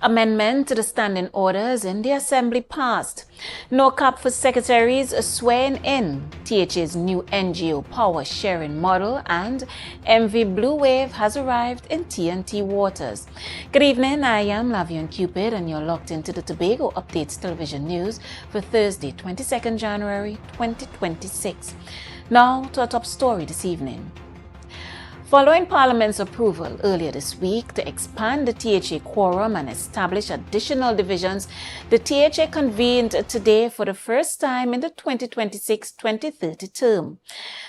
Amendment to the standing orders in the Assembly passed. No cap for secretaries swearing in. THA's new NGO power sharing model and MV Blue Wave has arrived in TNT waters. Good evening, I am Lavian Cupid and you're locked into the Tobago Updates Television News for Thursday, 22nd January 2026. Now to our top story this evening. Following Parliament's approval earlier this week to expand the THA quorum and establish additional divisions, the THA convened today for the first time in the 2026-2030 term.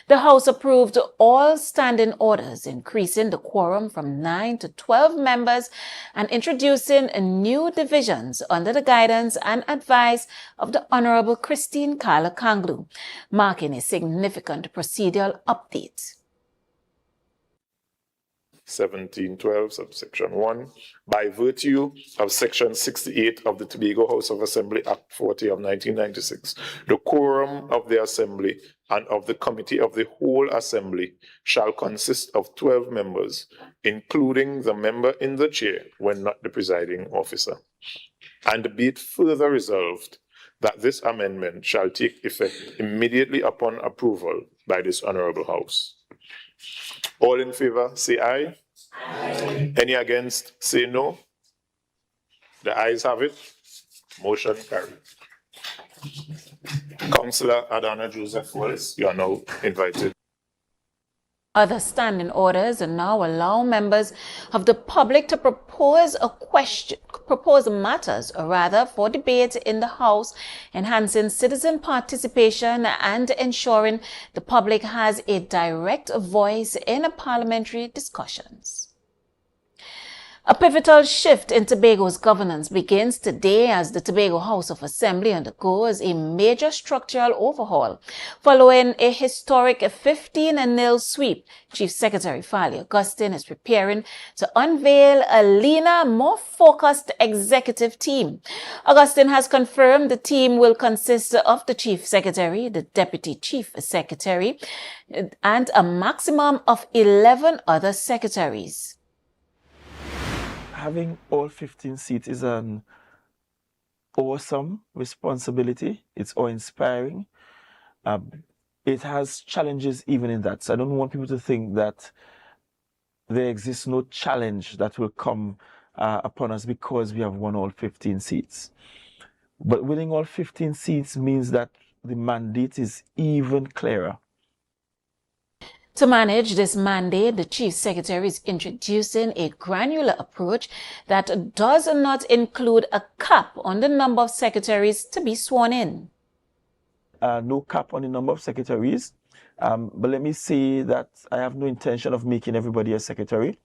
The House approved all standing orders, increasing the quorum from 9 to 12 members and introducing new divisions under the guidance and advice of the Honourable Christine Kanglu, marking a significant procedural update. 1712, subsection 1, by virtue of section 68 of the Tobago House of Assembly Act 40 of 1996, the quorum of the Assembly and of the Committee of the whole Assembly shall consist of 12 members, including the member in the chair when not the presiding officer. And be it further resolved that this amendment shall take effect immediately upon approval by this Honourable House. All in favor, say aye. Aye. Any against, say no. The ayes have it. Motion carried. Councillor Adana Joseph Wallace, you are now invited. Other standing orders now allow members of the public to propose matters for debate in the House, enhancing citizen participation and ensuring the public has a direct voice in parliamentary discussions. A pivotal shift in Tobago's governance begins today as the Tobago House of Assembly undergoes a major structural overhaul. Following a historic 15-0 sweep, Chief Secretary Fali Augustine is preparing to unveil a leaner, more focused executive team. Augustine has confirmed the team will consist of the Chief Secretary, the Deputy Chief Secretary, and a maximum of 11 other secretaries. Having all 15 seats is an awesome responsibility. It's awe-inspiring. It has challenges even in that. So I don't want people to think that there exists no challenge that will come upon us because we have won all 15 seats. But winning all 15 seats means that the mandate is even clearer. To manage this mandate, the Chief Secretary is introducing a granular approach that does not include a cap on the number of secretaries to be sworn in. No cap on the number of secretaries, but let me say that I have no intention of making everybody a secretary.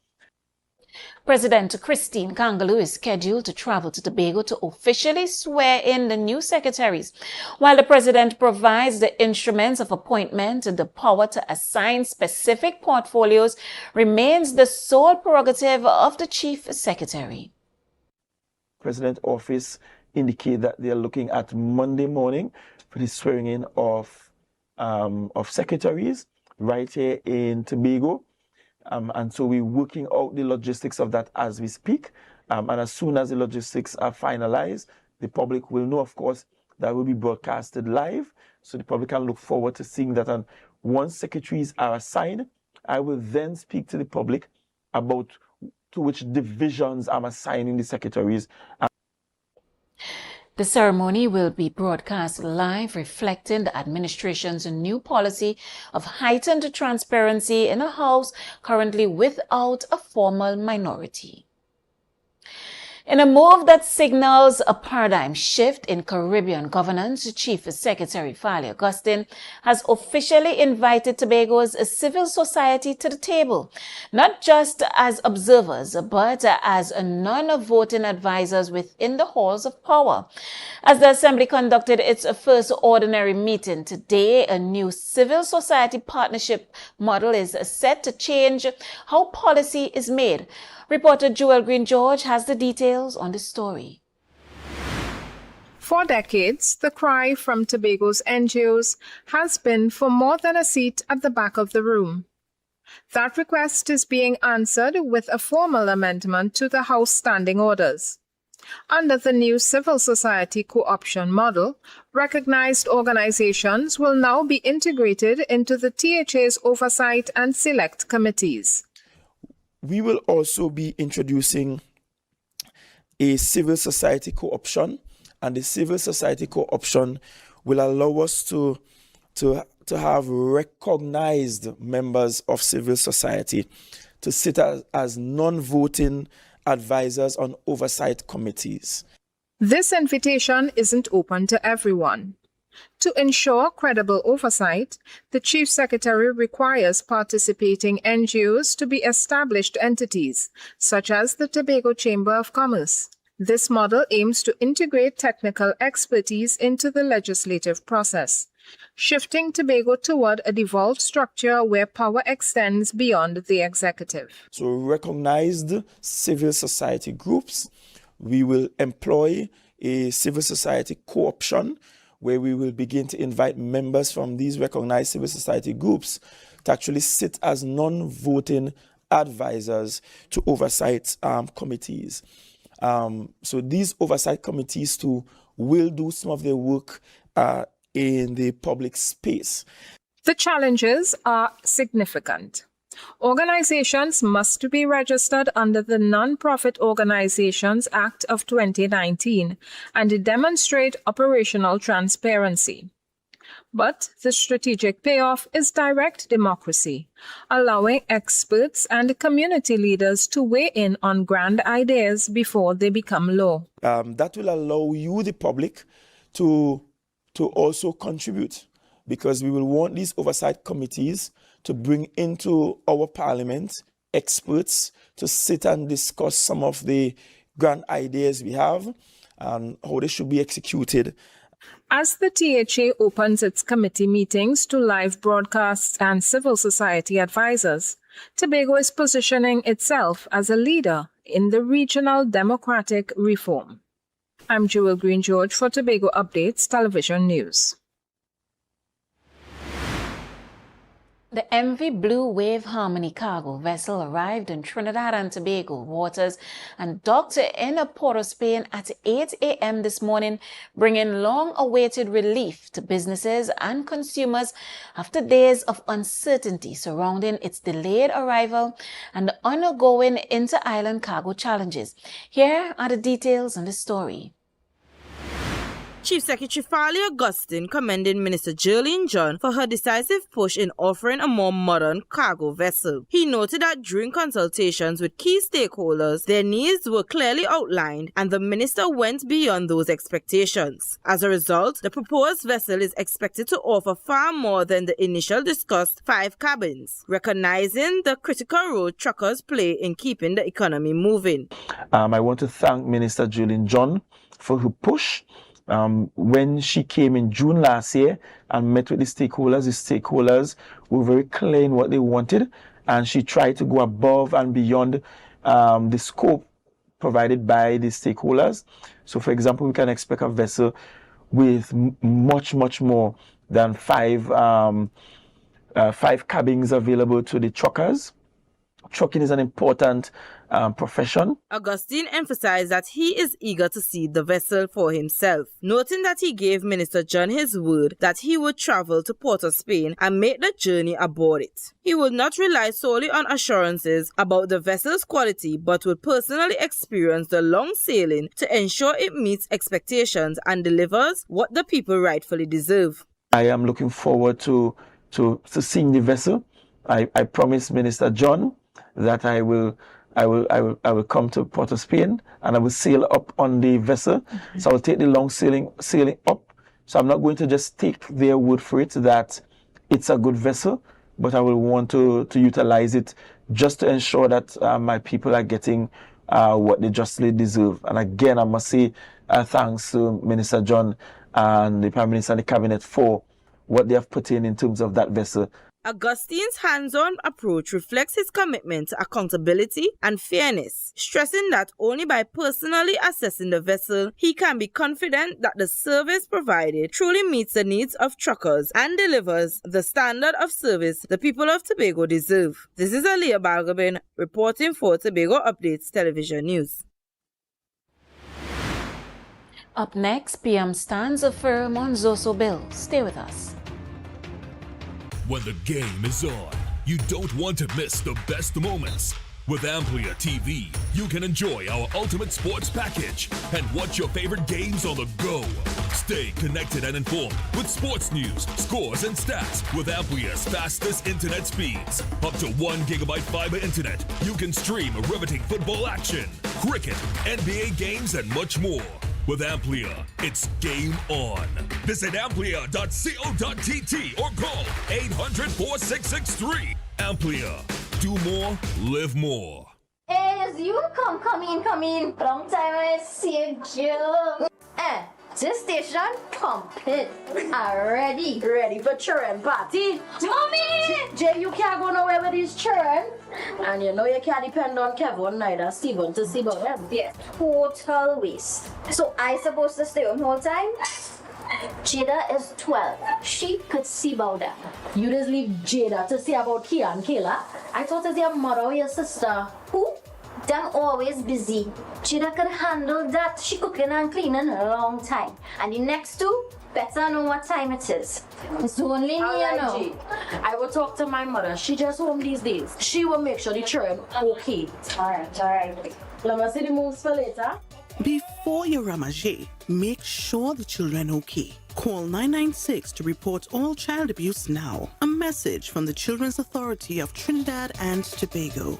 President Christine Kanglu is scheduled to travel to Tobago to officially swear in the new secretaries. While the president provides the instruments of appointment, the power to assign specific portfolios remains the sole prerogative of the chief secretary. President's office indicate that they are looking at Monday morning for the swearing in of secretaries right here in Tobago. And so we're working out the logistics of that as we speak. And as soon as the logistics are finalized, the public will know, of course, that will be broadcasted live. So the public can look forward to seeing that. And once secretaries are assigned, I will then speak to the public about to which divisions I'm assigning the secretaries. The ceremony will be broadcast live, reflecting the administration's new policy of heightened transparency in a house currently without a formal minority. In a move that signals a paradigm shift in Caribbean governance, Chief Secretary Fali Augustine has officially invited Tobago's civil society to the table, not just as observers, but as non-voting advisors within the halls of power. As the Assembly conducted its first ordinary meeting today, a new civil society partnership model is set to change how policy is made. Reporter Joel Green-George has the details on the story. For decades, the cry from Tobago's NGOs has been for more than a seat at the back of the room. That request is being answered with a formal amendment to the House standing orders. Under the new civil society co-option model, recognized organizations will now be integrated into the THA's oversight and select committees. We will also be introducing a civil society co-option, and the civil society co-option will allow us to have recognized members of civil society to sit as non-voting advisors on oversight committees. This invitation isn't open to everyone. To ensure credible oversight, the Chief Secretary requires participating NGOs to be established entities, such as the Tobago Chamber of Commerce. This model aims to integrate technical expertise into the legislative process, shifting Tobago toward a devolved structure where power extends beyond the executive. So recognized civil society groups, we will employ a civil society co-option where we will begin to invite members from these recognized civil society groups to actually sit as non-voting advisors to oversight committees. So these oversight committees too will do some of their work in the public space. The challenges are significant. Organizations must be registered under the Non-Profit Organizations Act of 2019 and demonstrate operational transparency. But the strategic payoff is direct democracy, allowing experts and community leaders to weigh in on grand ideas before they become law. That will allow you, the public, to also contribute, because we will want these oversight committees to bring into our parliament experts to sit and discuss some of the grand ideas we have and how they should be executed. As the THA opens its committee meetings to live broadcasts and civil society advisors, Tobago is positioning itself as a leader in the regional democratic reform. I'm Jewel Green George for Tobago Updates Television News. The MV Blue Wave Harmony cargo vessel arrived in Trinidad and Tobago waters and docked in Port of Spain at 8 a.m. this morning, bringing long-awaited relief to businesses and consumers after days of uncertainty surrounding its delayed arrival and the ongoing inter-island cargo challenges. Here are the details on the story. Chief Secretary Farley Augustine commended Minister Jerlene John for her decisive push in offering a more modern cargo vessel. He noted that during consultations with key stakeholders, their needs were clearly outlined and the minister went beyond those expectations. As a result, the proposed vessel is expected to offer far more than the initial discussed 5 cabins, recognizing the critical role truckers play in keeping the economy moving. I want to thank Minister Jerlene John for her push. When she came in June last year and met with the stakeholders were very clear in what they wanted, and she tried to go above and beyond the scope provided by the stakeholders. So, for example, we can expect a vessel with much more than 5 cabins available to the truckers. Trucking is an important profession. Augustine emphasized that he is eager to see the vessel for himself, noting that he gave Minister John his word that he would travel to Port of Spain and make the journey aboard it. He will not rely solely on assurances about the vessel's quality, but will personally experience the long sailing to ensure it meets expectations and delivers what the people rightfully deserve. I am looking forward to seeing the vessel. I promised Minister John that I will come to Port of Spain and I will sail up on the vessel. Mm-hmm. So I will take the long sailing up. So I'm not going to just take their word for it that it's a good vessel, but I will want to utilize it just to ensure that my people are getting what they justly deserve. And again, I must say thanks to Minister John and the Prime Minister and the Cabinet for what they have put in terms of that vessel. Augustine's hands-on approach reflects his commitment to accountability and fairness, stressing that only by personally assessing the vessel, he can be confident that the service provided truly meets the needs of truckers and delivers the standard of service the people of Tobago deserve. This is Aliyah Balgobin reporting for Tobago Updates Television News. Up next, PM stands firm on Zoso bill. Stay with us. When the game is on, you don't want to miss the best moments. With AMPLIA TV, you can enjoy our ultimate sports package and watch your favorite games on the go. Stay connected and informed with sports news, scores, and stats with AMPLIA's fastest internet speeds. Up to 1 GB fiber internet, you can stream riveting football action, cricket, NBA games, and much more. With AMPLIA, it's game on. Visit amplia.co.tt or call 800-4663. AMPLIA. Do more, live more. Hey, you come in. Long time I see you. This station complete. Ready for children party. Mommy! Jay, you can't go nowhere with these children. And you know you can't depend on Kevin neither Steven to see about them. Yeah, total waste. So I supposed to stay home whole time? Jada is 12. She could see about that. You just leave Jada to see about Kia and Kayla? I thought it was your mother or your sister. Who? Them always busy. Jada could handle that. She cooking and cleaning a long time. And the next two, better know what time it is. It's only me, you know. I will talk to my mother. She just home these days. She will make sure the children okay. Alright. Let me see the moves for later. Before you ramage, make sure the children okay. Call 996 to report all child abuse now. A message from the Children's Authority of Trinidad and Tobago.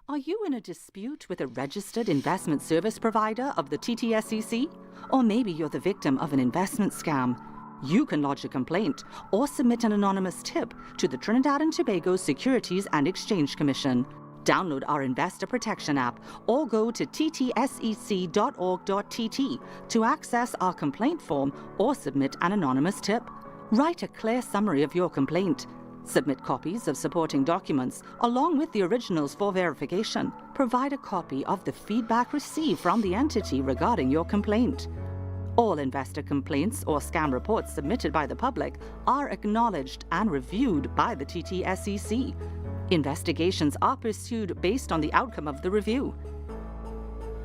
Are you in a dispute with a registered investment service provider of the TTSEC? Or maybe you're the victim of an investment scam? You can lodge a complaint or submit an anonymous tip to the Trinidad and Tobago Securities and Exchange Commission. Download our Investor Protection app or go to ttsec.org.tt to access our complaint form or submit an anonymous tip. Write a clear summary of your complaint. Submit copies of supporting documents along with the originals for verification. Provide a copy of the feedback received from the entity regarding your complaint. All investor complaints or scam reports submitted by the public are acknowledged and reviewed by the TTSEC. Investigations are pursued based on the outcome of the review.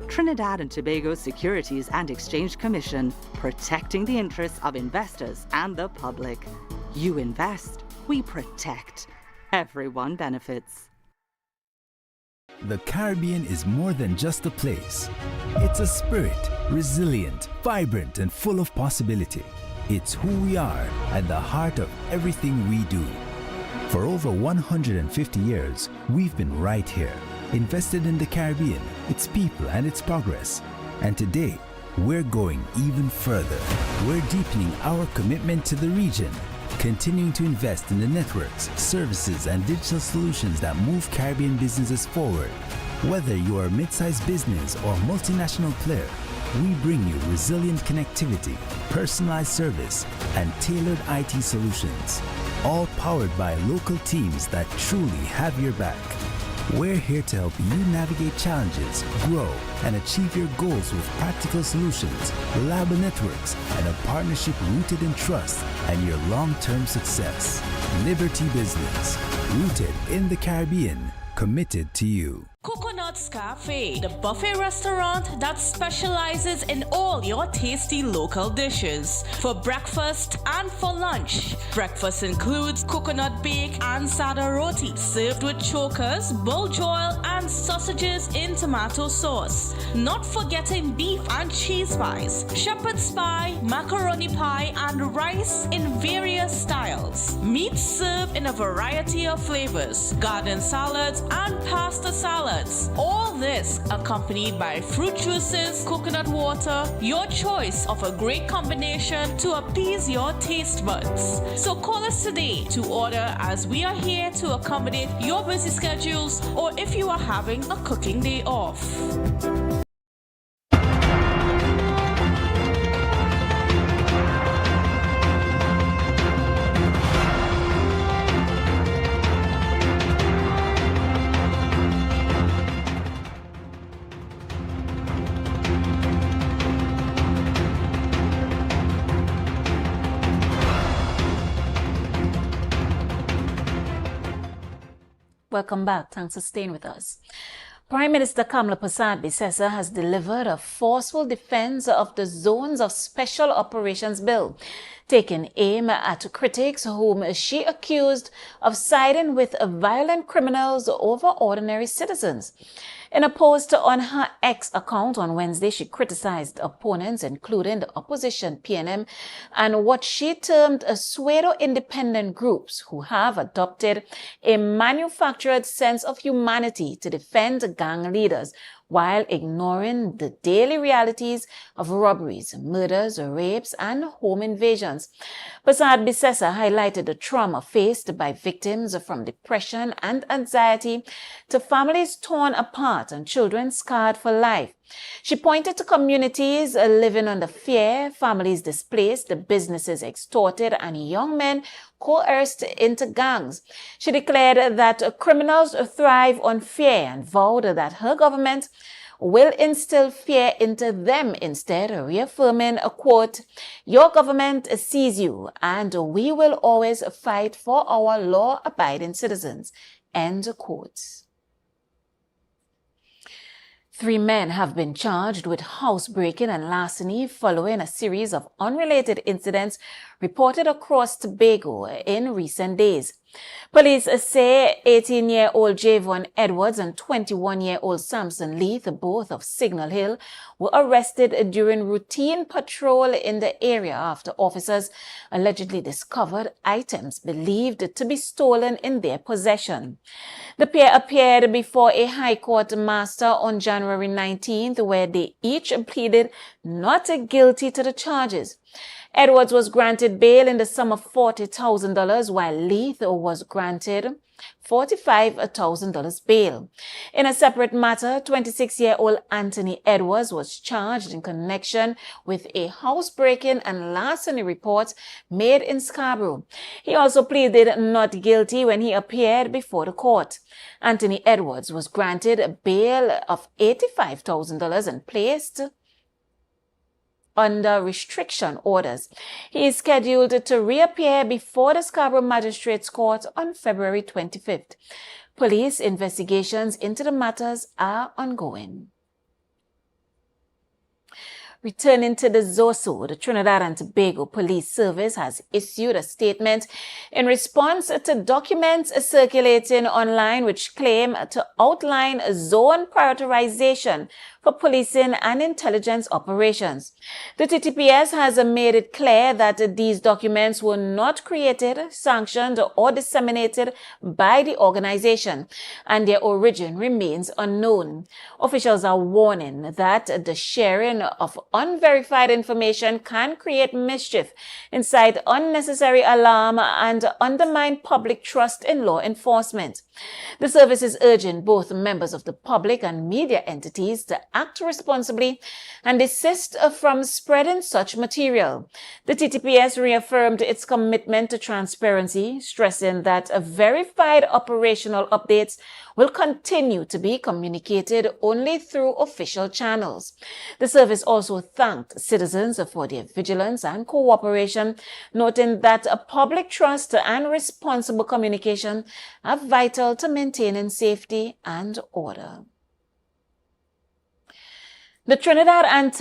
Trinidad and Tobago Securities and Exchange Commission, protecting the interests of investors and the public. You invest, we protect. Everyone benefits. The Caribbean is more than just a place. It's a spirit, resilient, vibrant, and full of possibility. It's who we are at the heart of everything we do. For over 150 years, we've been right here, invested in the Caribbean, its people, and its progress. And today, we're going even further. We're deepening our commitment to the region, continuing to invest in the networks, services, and digital solutions that move Caribbean businesses forward. Whether you are a mid-sized business or multinational player, we bring you resilient connectivity, personalized service, and tailored IT solutions, all powered by local teams that truly have your back. We're here to help you navigate challenges, grow, and achieve your goals with practical solutions, reliable networks, and a partnership rooted in trust and your long-term success. Liberty Business, rooted in the Caribbean, committed to you. Coconut's Cafe, the buffet restaurant that specializes in all your tasty local dishes. For breakfast and for lunch. Breakfast includes coconut bake and sada roti, served with chokers, bull joil, and sausages in tomato sauce. Not forgetting beef and cheese pies, shepherd's pie, macaroni pie, and rice in various styles. Meat served in a variety of flavors, garden salads and pasta salads. All this accompanied by fruit juices, coconut water, your choice of a great combination to appease your taste buds. So call us today to order, as we are here to accommodate your busy schedules or if you are having a cooking day off. Welcome back. Thanks for staying with us. Prime Minister Kamla Persad-Bissessar has delivered a forceful defense of the Zones of Special Operations Bill, taking aim at critics whom she accused of siding with violent criminals over ordinary citizens. In a post on her X account on Wednesday, she criticized opponents, including the opposition PNM, and what she termed pseudo-independent groups who have adopted a manufactured sense of humanity to defend gang leaders while ignoring the daily realities of robberies, murders, rapes, and home invasions. Persad-Bissessar highlighted the trauma faced by victims from depression and anxiety to families torn apart and children scarred for life. She pointed to communities living under fear, families displaced, businesses extorted, and young men coerced into gangs. She declared that criminals thrive on fear and vowed that her government will instill fear into them instead, reaffirming, quote, "Your government sees you and we will always fight for our law-abiding citizens," end quote. 3 men have been charged with housebreaking and larceny following a series of unrelated incidents reported across Tobago in recent days. Police say 18-year-old Javon Edwards and 21-year-old Samson Leith, both of Signal Hill, were arrested during routine patrol in the area after officers allegedly discovered items believed to be stolen in their possession. The pair appeared before a High Court master on January 19th, where they each pleaded not guilty to the charges. Edwards was granted bail in the sum of $40,000, while Leith was granted $45,000 bail. In a separate matter, 26-year-old Anthony Edwards was charged in connection with a housebreaking and larceny report made in Scarborough. He also pleaded not guilty when he appeared before the court. Anthony Edwards was granted bail of $85,000 and placed under restriction orders. He is scheduled to reappear before the Scarborough Magistrates Court on February 25th. Police investigations into the matters are ongoing. Returning to the ZOSO, the Trinidad and Tobago Police Service has issued a statement in response to documents circulating online which claim to outline zone prioritization for policing and intelligence operations. The TTPS has made it clear that these documents were not created, sanctioned, or disseminated by the organization, and their origin remains unknown. Officials are warning that the sharing of unverified information can create mischief, incite unnecessary alarm, and undermine public trust in law enforcement. The service is urging both members of the public and media entities to act responsibly and desist from spreading such material. The TTPS reaffirmed its commitment to transparency, stressing that verified operational updates will continue to be communicated only through official channels. The service also thanked citizens for their vigilance and cooperation, noting that public trust and responsible communication are vital to maintaining safety and order. The Trinidad and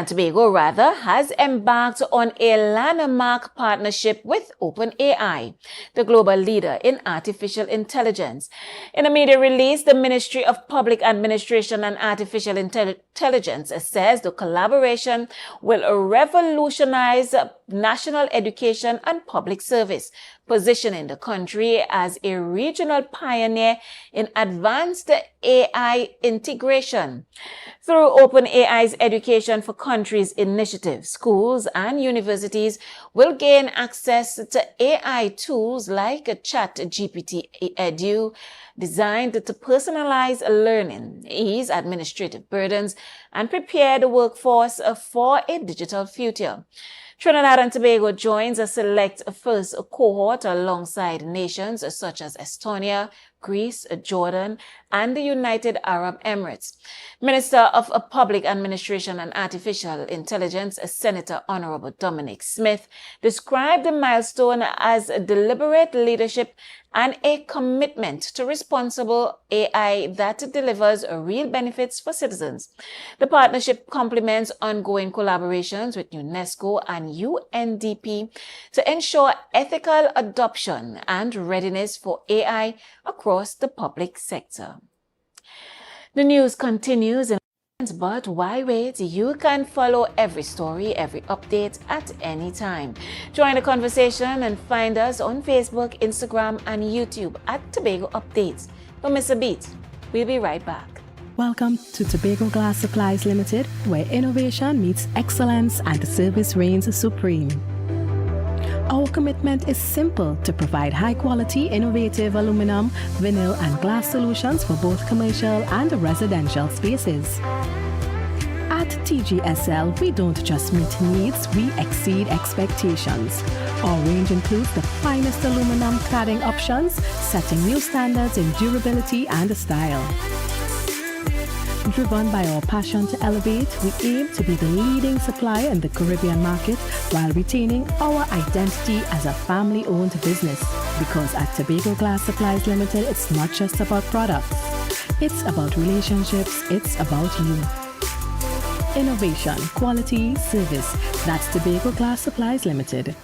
Tobago has embarked on a landmark partnership with OpenAI, the global leader in artificial intelligence. In a media release, the Ministry of Public Administration and Artificial Intelligence says the collaboration will revolutionize national education and public service, positioning the country as a regional pioneer in advanced AI integration. Through OpenAI's Education for Countries initiative, schools and universities will gain access to AI tools like ChatGPT Edu, designed to personalize learning, ease administrative burdens, and prepare the workforce for a digital future. Trinidad and Tobago joins a select first cohort alongside nations such as Estonia, Greece, Jordan, and the United Arab Emirates. Minister of Public Administration and Artificial Intelligence, Senator Honorable Dominic Smith, described the milestone as a deliberate leadership and a commitment to responsible AI that delivers real benefits for citizens. The partnership complements ongoing collaborations with UNESCO and UNDP to ensure ethical adoption and readiness for AI across the public sector. The news continues, but why wait? You can follow every story, every update at any time. Join the conversation and find us on Facebook, Instagram, and YouTube at Tobago Updates. Don't miss a beat. We'll be right back. Welcome to Tobago Glass Supplies Limited, where innovation meets excellence and service reigns supreme. Our commitment is simple: to provide high-quality, innovative aluminum, vinyl, and glass solutions for both commercial and residential spaces. At DIGICEL, we don't just meet needs, we exceed expectations. Our range includes the finest aluminum cladding options, setting new standards in durability and style. Driven by our passion to elevate, we aim to be the leading supplier in the Caribbean market while retaining our identity as a family-owned business. Because at Tobago Glass Supplies Limited, it's not just about products. It's about relationships, it's about you. Innovation, quality, service. That's Tobago Glass Supplies Limited.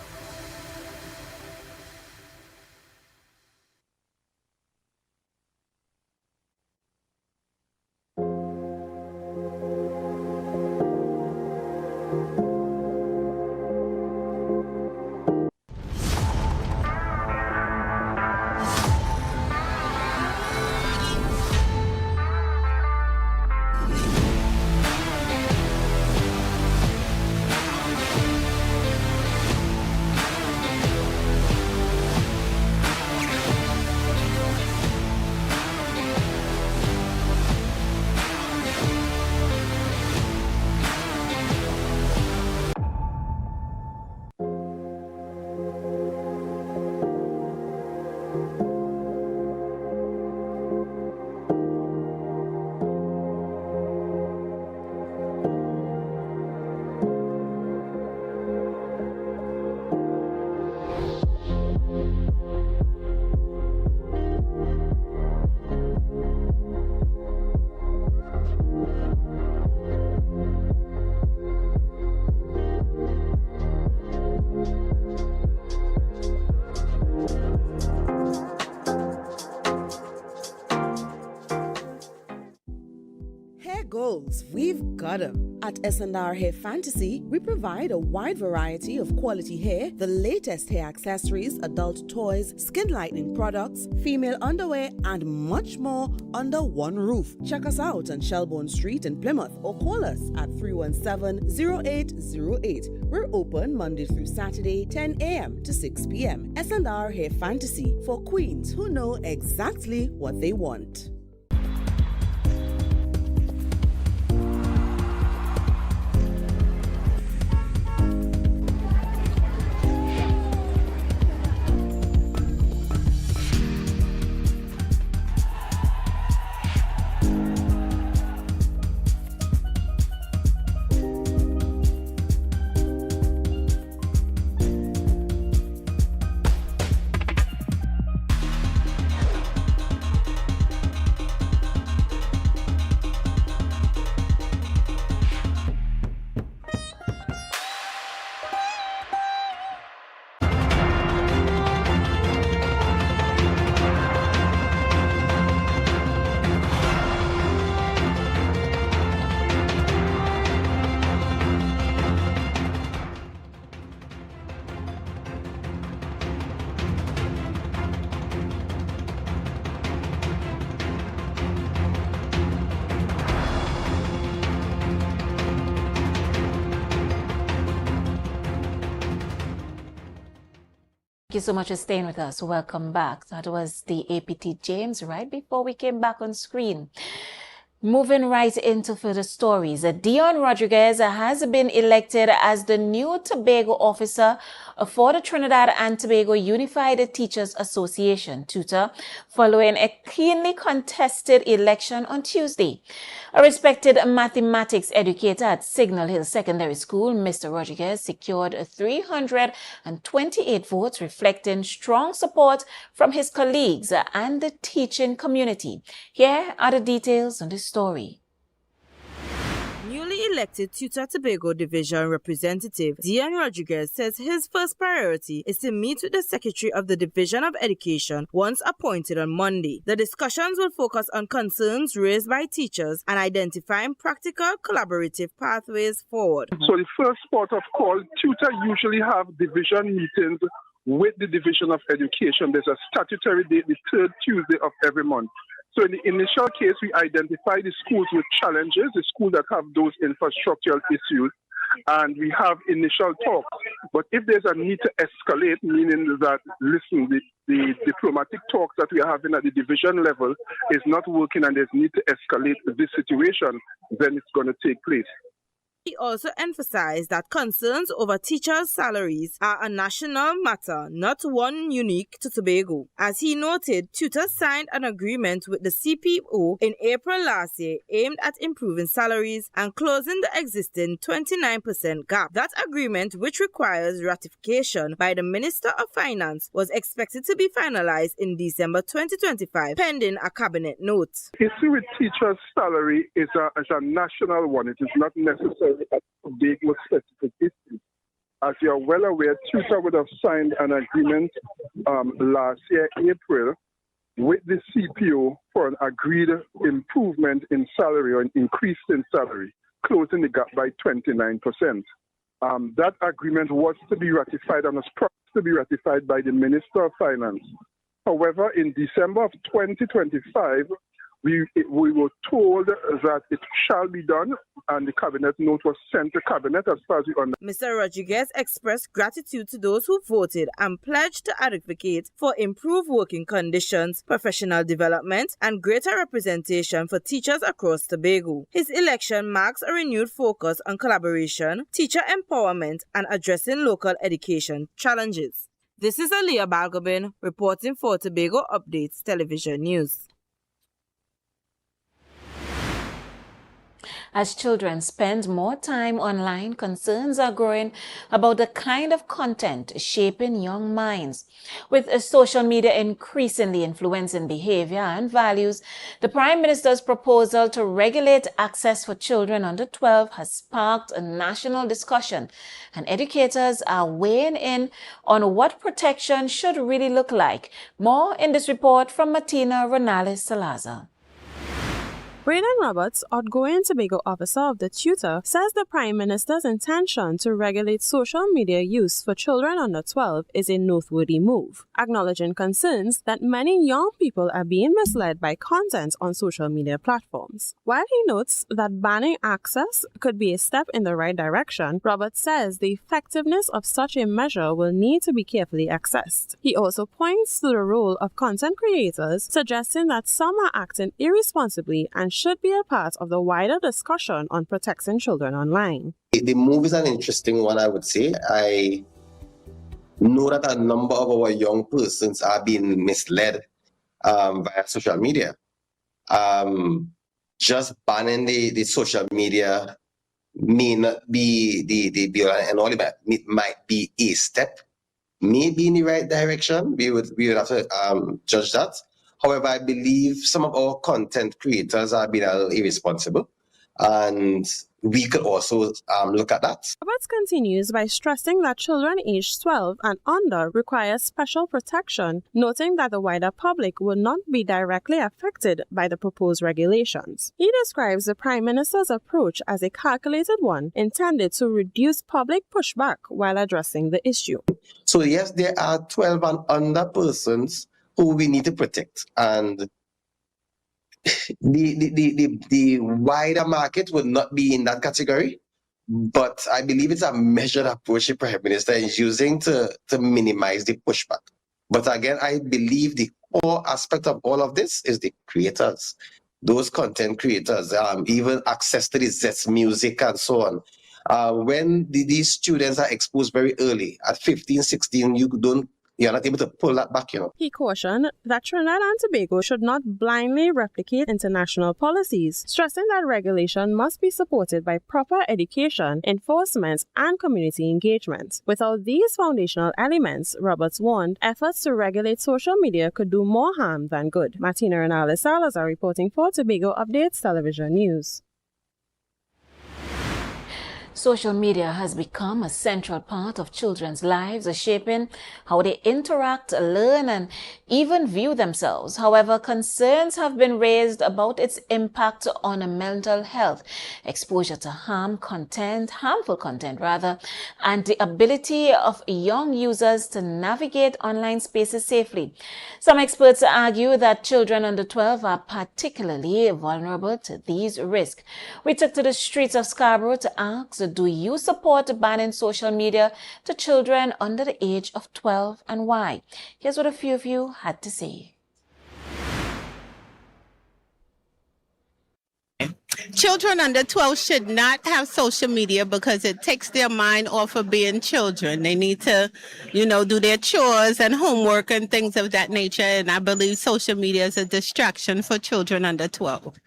Goals, we've got them. At S&R Hair Fantasy, we provide a wide variety of quality hair, the latest hair accessories, adult toys, skin lightening products, female underwear, and much more under one roof. Check us out on Shelbourne Street in Plymouth or call us at 317-0808. We're open Monday through Saturday, 10 a.m. to 6 p.m. S&R Hair Fantasy, for queens who know exactly what they want. Thank you so much for staying with us. Welcome back. That was the APT James right before we came back on screen. Moving right into further stories, Dion Rodriguez has been elected as the new Tobago officer for the Trinidad and Tobago Unified Teachers Association, TUTA, following a keenly contested election on Tuesday. A respected mathematics educator at Signal Hill Secondary School, Mr. Rodriguez secured 328 votes, reflecting strong support from his colleagues and the teaching community. Here are the details on this story. Newly elected TUTA Tobago Division Representative Dion Rodriguez says his first priority is to meet with the Secretary of the Division of Education once appointed on Monday. The discussions will focus on concerns raised by teachers and identifying practical collaborative pathways forward. So the first port of call, TUTA usually have division meetings with the Division of Education. There's a statutory date, the third Tuesday of every month. So in the initial case, we identify the schools with challenges, the schools that have those infrastructural issues, and we have initial talks. But if there's a need to escalate, meaning that, listen, the diplomatic talks that we are having at the division level is not working and there's need to escalate this situation, then it's going to take place. He also emphasized that concerns over teachers' salaries are a national matter, not one unique to Tobago. As he noted, TUTA signed an agreement with the CPO in April last year aimed at improving salaries and closing the existing 29% gap. That agreement, which requires ratification by the Minister of Finance, was expected to be finalized in December 2025, pending a cabinet note. The issue with teachers' salary is a national one. It is not necessarily a Tobago specific issue. As you are well aware, TUTA would have signed an agreement last year, April, with the CPO for an agreed improvement in salary or an increase in salary, closing the gap by 29%. That agreement was to be ratified and was promised to be ratified by the Minister of Finance. However, in December of 2025, we were told that it shall be done, and the cabinet note was sent to cabinet as far as we understand. Mr. Rodriguez expressed gratitude to those who voted and pledged to advocate for improved working conditions, professional development, and greater representation for teachers across Tobago. His election marks a renewed focus on collaboration, teacher empowerment, and addressing local education challenges. This is Aliyah Balgobin reporting for Tobago Updates Television News. As children spend more time online, concerns are growing about the kind of content shaping young minds. With social media increasingly influencing behavior and values, the Prime Minister's proposal to regulate access for children under 12 has sparked a national discussion, and educators are weighing in on what protection should really look like. More in this report from Martina Ronales Salazar. Braden Roberts, outgoing Tobago officer of the TUTA, says the Prime Minister's intention to regulate social media use for children under 12 is a noteworthy move, acknowledging concerns that many young people are being misled by content on social media platforms. While he notes that banning access could be a step in the right direction, Roberts says the effectiveness of such a measure will need to be carefully assessed. He also points to the role of content creators, suggesting that some are acting irresponsibly and should be a part of the wider discussion on protecting children online. The move is an interesting one, I would say. I know that a number of our young persons are being misled via social media. Just banning the social media may not be the be and all that. It might be a step, maybe in the right direction. We would have to judge that. However, I believe some of our content creators are being a little irresponsible, and we could also look at that. Roberts continues by stressing that children aged 12 and under require special protection, noting that the wider public will not be directly affected by the proposed regulations. He describes the Prime Minister's approach as a calculated one intended to reduce public pushback while addressing the issue. So yes, there are 12 and under persons who we need to protect, and the wider market will not be in that category. But I believe it's a measured approach the Prime Minister is using to minimize the pushback. But again, I believe the core aspect of all of this is the creators. those content creators, even access to the Zets music and so on. When these students are exposed very early, at 15, 16, you're not able to pull that back, you know. He cautioned that Trinidad and Tobago should not blindly replicate international policies, stressing that regulation must be supported by proper education, enforcement, and community engagement. Without these foundational elements, Roberts warned, efforts to regulate social media could do more harm than good. Martina Renales Salazar reporting for Tobago Updates Television News. Social media has become a central part of children's lives, shaping how they interact, learn, and even view themselves. However, concerns have been raised about its impact on mental health, exposure to harmful content, and the ability of young users to navigate online spaces safely. Some experts argue that children under 12 are particularly vulnerable to these risks. We took to the streets of Scarborough to ask, do you support banning social media to children under the age of 12 and why? Here's what a few of you had to say. Children under 12 should not have social media because it takes their mind off of being children. They need to, do their chores and homework and things of that nature. And I believe social media is a distraction for children under 12.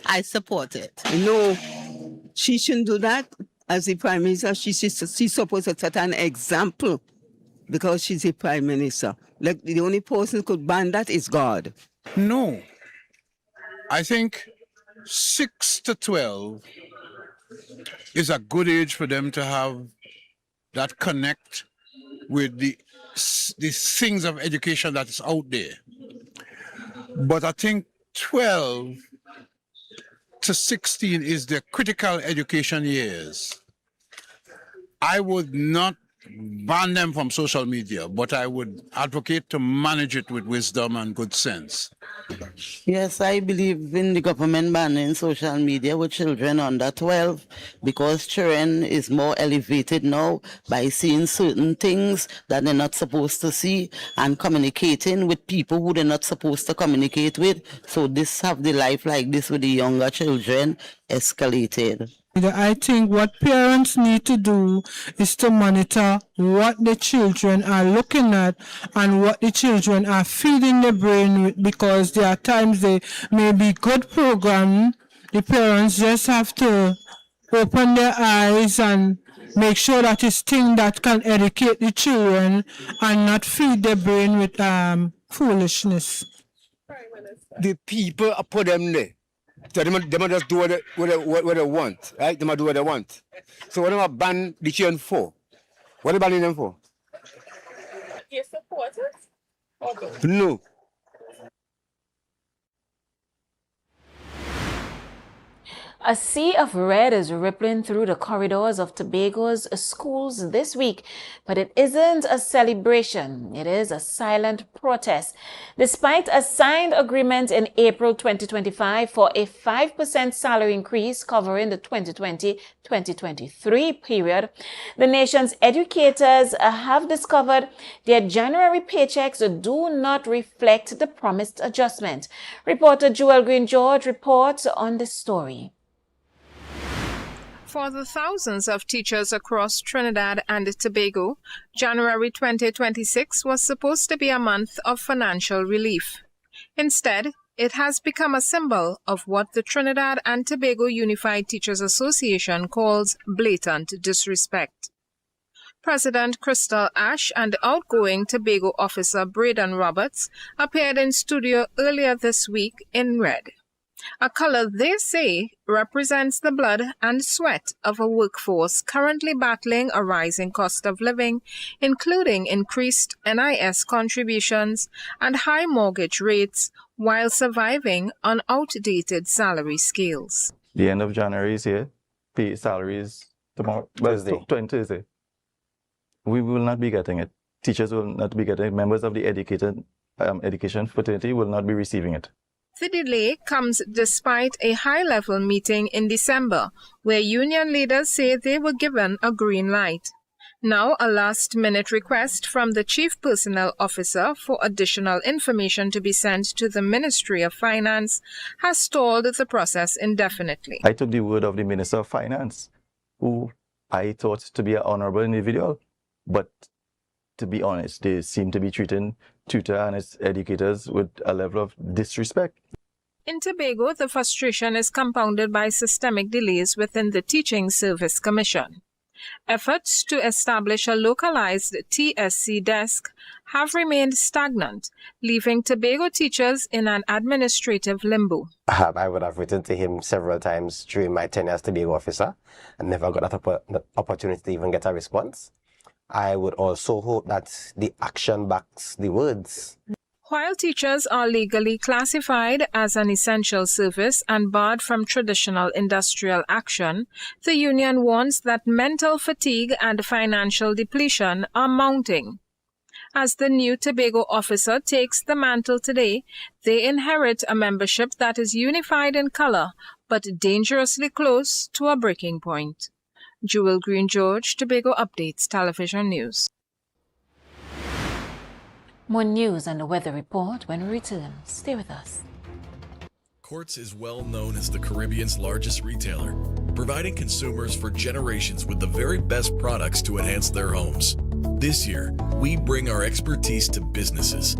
I support it. No, she shouldn't do that. As the Prime Minister, she's supposed to set an example because she's the Prime Minister. Like, the only person who could ban that is God. No. I think 6 to 12 is a good age for them to have that connect with the things of education that is out there. But I think 12 to 16 is the critical education years. I would not ban them from social media, but I would advocate to manage it with wisdom and good sense. Yes, I believe in the government banning social media with children under 12 because children is more elevated now by seeing certain things that they're not supposed to see and communicating with people who they're not supposed to communicate with. So this have the life like this with the younger children escalated. I think what parents need to do is to monitor what the children are looking at and what the children are feeding the brain with, because there are times they may be good programming. The parents just have to open their eyes and make sure that it's things that can educate the children and not feed their brain with foolishness. The people put them there. So they might just do what they want, right? They might do what they want. So what am I ban the children for? What are they banning them for? You support it? No. A sea of red is rippling through the corridors of Tobago's schools this week, but it isn't a celebration. It is a silent protest. Despite a signed agreement in April 2025 for a 5% salary increase covering the 2020-2023 period, the nation's educators have discovered their January paychecks do not reflect the promised adjustment. Reporter Joel Green-George reports on this story. For the thousands of teachers across Trinidad and Tobago, January 2026 was supposed to be a month of financial relief. Instead, it has become a symbol of what the Trinidad and Tobago Unified Teachers Association calls blatant disrespect. President Crystal Ash and outgoing Tobago officer Braden Roberts appeared in studio earlier this week in red, a color they say represents the blood and sweat of a workforce currently battling a rising cost of living, including increased NIS contributions and high mortgage rates, while surviving on outdated salary scales. The end of January is here. Pay salaries tomorrow, Thursday. We will not be getting it. Teachers will not be getting it. Members of the education fraternity will not be receiving it. The delay comes despite a high-level meeting in December where union leaders say they were given a green light. Now, a last-minute request from the Chief Personnel Officer for additional information to be sent to the Ministry of Finance has stalled the process indefinitely. I took the word of the Minister of Finance, who I thought to be an honorable individual, but to be honest, they seem to be treating tutor and its educators with a level of disrespect. In Tobago, the frustration is compounded by systemic delays within the Teaching Service Commission. Efforts to establish a localized TSC desk have remained stagnant, leaving Tobago teachers in an administrative limbo. I would have written to him several times during my tenure as Tobago officer and never got that opportunity to even get a response. I would also hope that the action backs the words. While teachers are legally classified as an essential service and barred from traditional industrial action, the union warns that mental fatigue and financial depletion are mounting. As the new Tobago officer takes the mantle today, they inherit a membership that is unified in color but dangerously close to a breaking point. Jewel Green George, Tobago Updates Television News. More news and the weather report when we return. Stay with us. Quartz is well known as the Caribbean's largest retailer, providing consumers for generations with the very best products to enhance their homes. This year, we bring our expertise to businesses.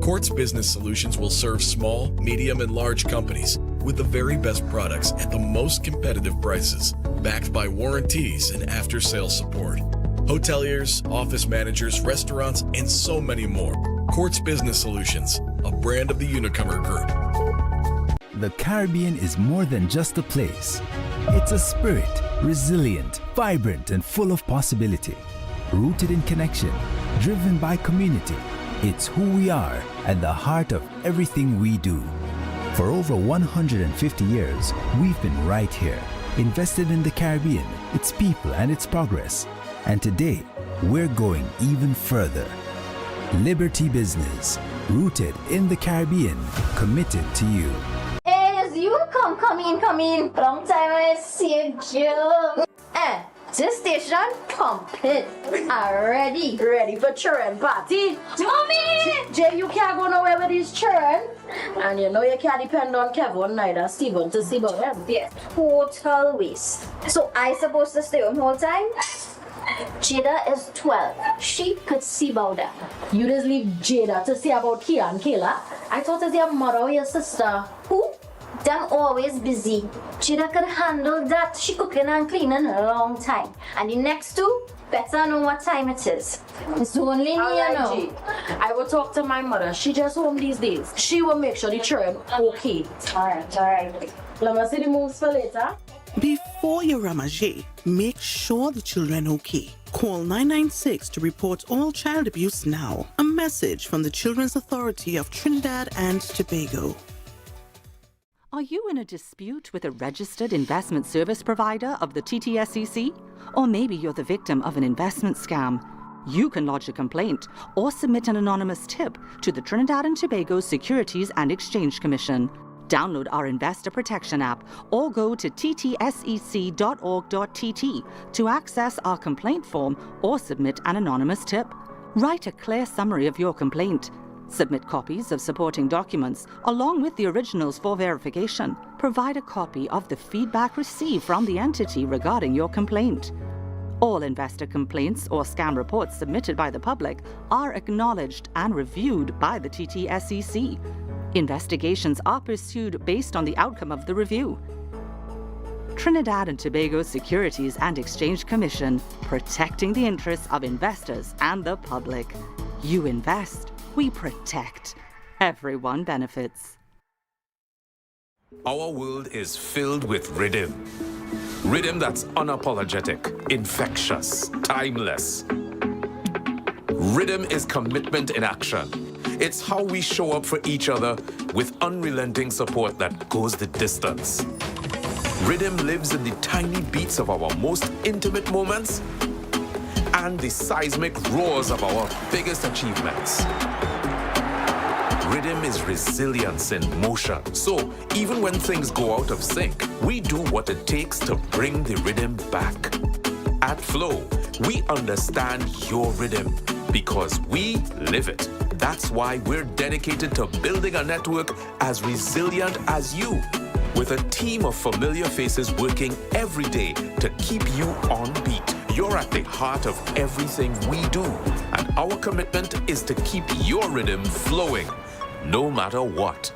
Quartz Business Solutions will serve small, medium, and large companies with the very best products at the most competitive prices, backed by warranties and after-sales support. Hoteliers, office managers, restaurants, and so many more. Quartz Business Solutions, a brand of the Unicomer Group. The Caribbean is more than just a place. It's a spirit, resilient, vibrant, and full of possibility. Rooted in connection, driven by community. It's who we are at the heart of everything we do. For over 150 years, we've been right here, invested in the Caribbean, its people, and its progress. And today, we're going even further. Liberty Business, rooted in the Caribbean, committed to you. Hey, you come in. Long time I see you. This station pumping. Ready for children party. Mommy! Jay, you can't go nowhere with these children. And you know you can't depend on Kevin neither Stephen to see about them. Yeah, total waste. So I supposed to stay home the whole time? Jada is 12. She could see about that. You just leave Jada to see about Kia and Kayla. I thought it was your mother or your sister. Who? Them always busy. Jada could handle that. She cooking and cleaning a long time. And the next two, better know what time it is. It's only me, you know. I will talk to my mother. She just home these days. She will make sure the children okay. Alright. Let me see the moves for later. Before you ramage, make sure the children okay. Call 996 to report all child abuse now. A message from the Children's Authority of Trinidad and Tobago. Are you in a dispute with a registered investment service provider of the TTSEC? Or maybe you're the victim of an investment scam? You can lodge a complaint or submit an anonymous tip to the Trinidad and Tobago Securities and Exchange Commission. Download our Investor Protection app or go to ttsec.org.tt to access our complaint form or submit an anonymous tip. Write a clear summary of your complaint. Submit copies of supporting documents along with the originals for verification. Provide a copy of the feedback received from the entity regarding your complaint. All investor complaints or scam reports submitted by the public are acknowledged and reviewed by the TTSEC. Investigations are pursued based on the outcome of the review. Trinidad and Tobago Securities and Exchange Commission, protecting the interests of investors and the public. You invest, we protect. Everyone benefits. Our world is filled with rhythm. Rhythm that's unapologetic, infectious, timeless. Rhythm is commitment in action. It's how we show up for each other with unrelenting support that goes the distance. Rhythm lives in the tiny beats of our most intimate moments and the seismic roars of our biggest achievements. Rhythm is resilience in motion. So even when things go out of sync, we do what it takes to bring the rhythm back. At Flow, We understand your rhythm because we live it. That's why we're dedicated to building a network as resilient as you, with a team of familiar faces working every day to keep you on beat. You're at the heart of everything we do, and our commitment is to keep your rhythm flowing, no matter what.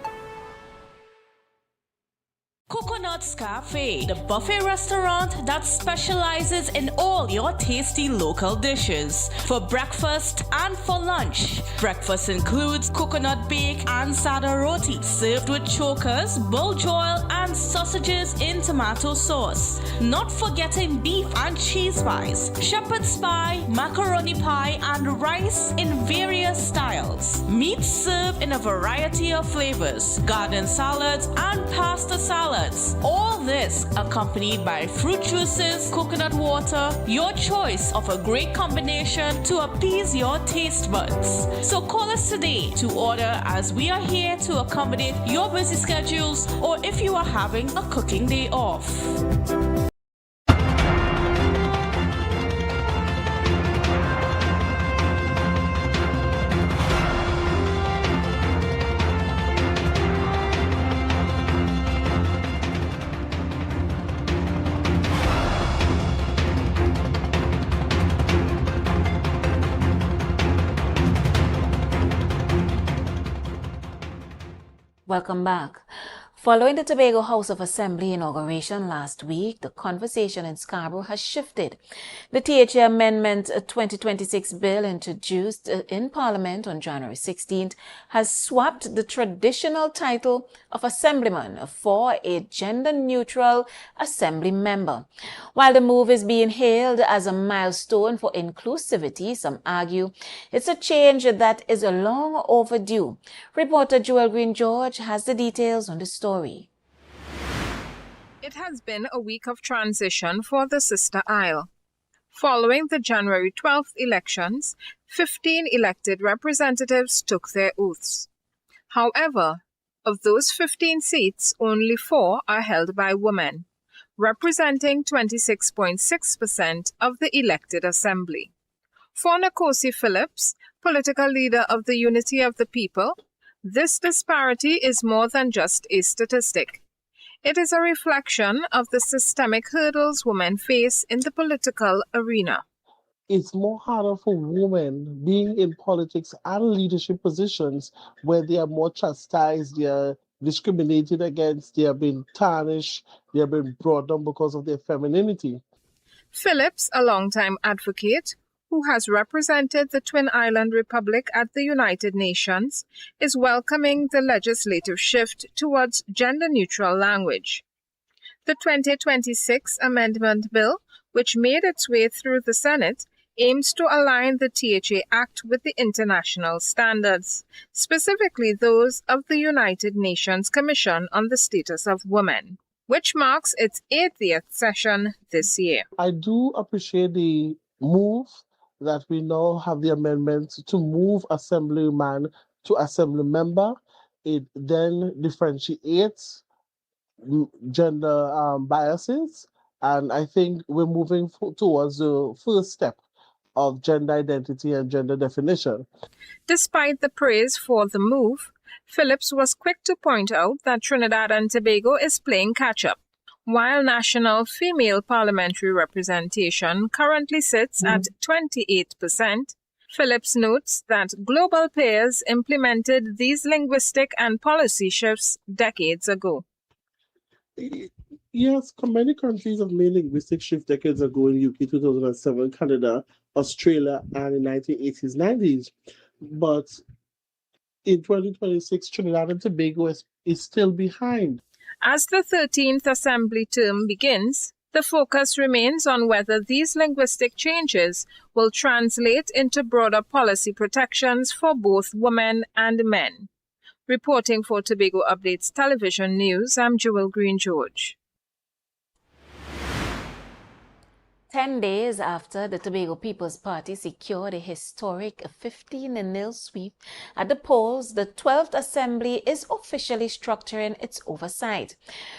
Coconut's Cafe, the buffet restaurant that specializes in all your tasty local dishes. For breakfast and for lunch. Breakfast includes coconut bake and sada roti, served with chokers, buljoil, and sausages in tomato sauce. Not forgetting beef and cheese pies, shepherd's pie, macaroni pie, and rice in various styles. Meats served in a variety of flavors, garden salads, and pasta salads. All this accompanied by fruit juices, coconut water, your choice of a great combination to appease your taste buds. So call us today to order, as we are here to accommodate your busy schedules or if you are having a cooking day off. Welcome back. Following the Tobago House of Assembly inauguration last week, the conversation in Scarborough has shifted. The THA Amendment 2026 bill introduced in Parliament on January 16th has swapped the traditional title of Assemblyman for a gender-neutral Assembly member. While the move is being hailed as a milestone for inclusivity, some argue it's a change that is long overdue. Reporter Joel Green-George has the details on the story. It has been a week of transition for the Sister Isle. Following the January 12th elections, 15 elected representatives took their oaths. However, of those 15 seats, only 4 are held by women, representing 26.6% of the elected assembly. For Nkosi Phillips, political leader of the Unity of the People, this disparity is more than just a statistic. It is a reflection of the systemic hurdles women face in the political arena. It's more harder for women being in politics and leadership positions where they are more chastised, they are discriminated against, they have been tarnished, they have been brought down because of their femininity. Phillips, a longtime advocate who has represented the Twin Island Republic at the United Nations, is welcoming the legislative shift towards gender-neutral language. The 2026 Amendment Bill, which made its way through the Senate, aims to align the THA Act with the international standards, specifically those of the United Nations Commission on the Status of Women, which marks its 80th session this year. I do appreciate the move that we now have the amendment to move assemblyman to assembly member. It then differentiates gender biases, and I think we're moving towards the first step of gender identity and gender definition. Despite the praise for the move, Phillips was quick to point out that Trinidad and Tobago is playing catch-up. While national female parliamentary representation currently sits at 28%, Phillips notes that global peers implemented these linguistic and policy shifts decades ago. Yes, many countries have made linguistic shift decades ago in UK 2007, Canada, Australia, and in 1980s, 90s. But in 2026, Trinidad and Tobago is still behind. As the 13th Assembly term begins, the focus remains on whether these linguistic changes will translate into broader policy protections for both women and men. Reporting for Tobago Updates Television News, I'm Joel Green-George. 10 days after the Tobago People's Party secured a historic 15-0 sweep at the polls, the 12th Assembly is officially structuring its oversight.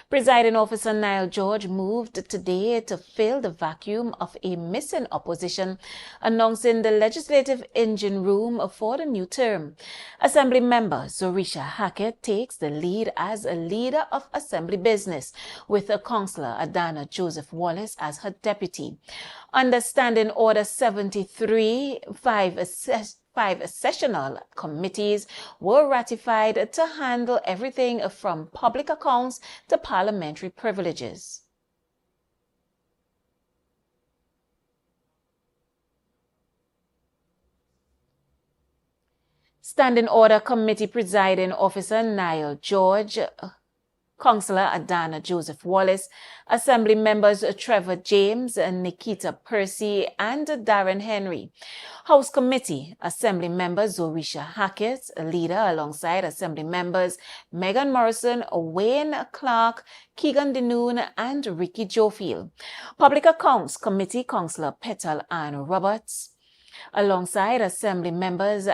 Presiding Officer Niall George moved today to fill the vacuum of a missing opposition, announcing the legislative engine room for the new term. Assembly member Zorisha Hackett takes the lead as a leader of Assembly business, with Councillor Adana Joseph Wallace as her deputy. Under Standing Order 73, five sessional committees were ratified to handle everything from public accounts to parliamentary privileges. Standing Order Committee Presiding Officer Niall George, Councillor Adana Joseph Wallace, Assembly members Trevor James, Nikita Percy, and Darren Henry. House Committee, Assembly member Zorisha Hackett, leader alongside Assembly members Megan Morrison, Wayne Clark, Keegan Denoon, and Ricky Jofield. Public Accounts Committee, Councillor Petal Ann Roberts, alongside Assembly members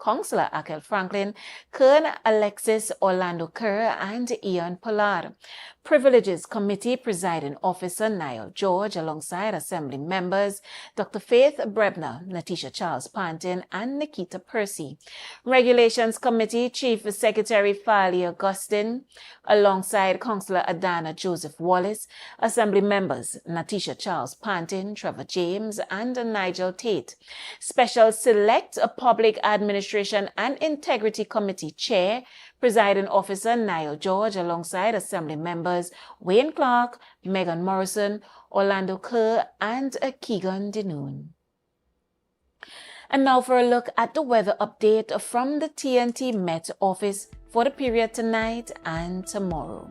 Councillor Akel Franklin, Kern Alexis Orlando Kerr, and Ian Pollard. Privileges Committee Presiding Officer Niall George, alongside Assembly members Dr. Faith Brebner, Natisha Charles Pantin, and Nikita Percy. Regulations Committee Chief Secretary Farley Augustine, alongside Councillor Adana Joseph Wallace. Assembly members Natisha Charles Pantin, Trevor James, and Nigel Tate. Special Select Public Administration and Integrity Committee Chair, Presiding Officer Niall George, alongside Assembly members Wayne Clark, Megan Morrison, Orlando Kerr, and Keegan Denoon. And now for a look at the weather update from the TNT Met Office for the period tonight and tomorrow.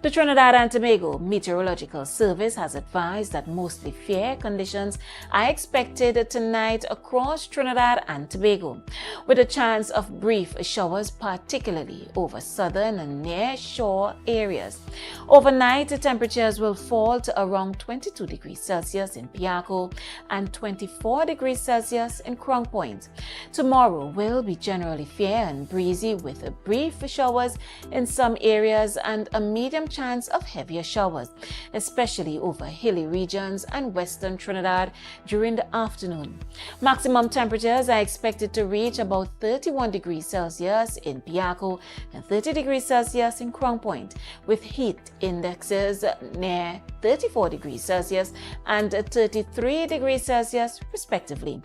The Trinidad and Tobago Meteorological Service has advised that mostly fair conditions are expected tonight across Trinidad and Tobago, with a chance of brief showers, particularly over southern and near shore areas. Overnight, the temperatures will fall to around 22 degrees Celsius in Piarco and 24 degrees Celsius in Crown Point. Tomorrow will be generally fair and breezy, with brief showers in some areas and a medium chance of heavier showers, especially over hilly regions and western Trinidad during the afternoon. Maximum temperatures are expected to reach about 31 degrees Celsius in Piarco and 30 degrees Celsius in Crown Point, with heat indexes near 34 degrees Celsius and 33 degrees Celsius respectively.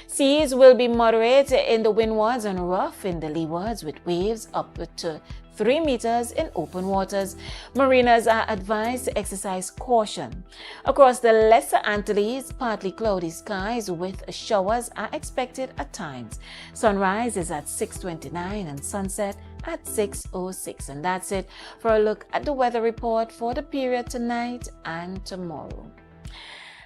Seas will be moderate in the windwards and rough in the leewards, with waves up to 3 meters in open waters. Mariners are advised to exercise caution. Across the Lesser Antilles, partly cloudy skies with showers are expected at times. Sunrise is at 6:29 and sunset at 6:06. And that's it for a look at the weather report for the period tonight and tomorrow.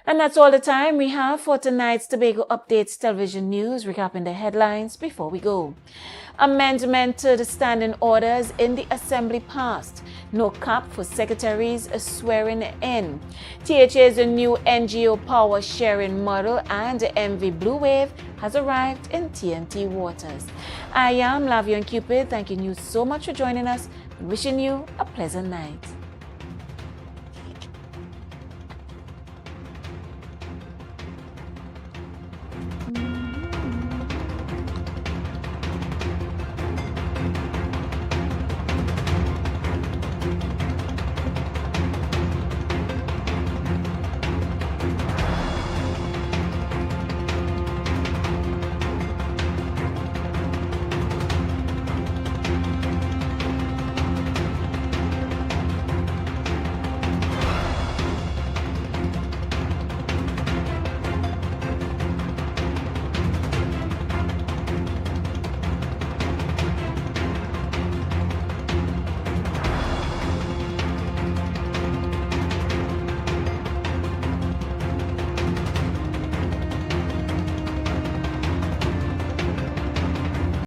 And that's all the time we have for tonight's Tobago Updates television news, recapping the headlines before we go. Amendment to the standing orders in the Assembly passed. No cap for secretaries swearing in. THA's new NGO power sharing model and MV Blue Wave has arrived in TNT waters. I am Lavion Cupid, thanking you so much for joining us and wishing you a pleasant night.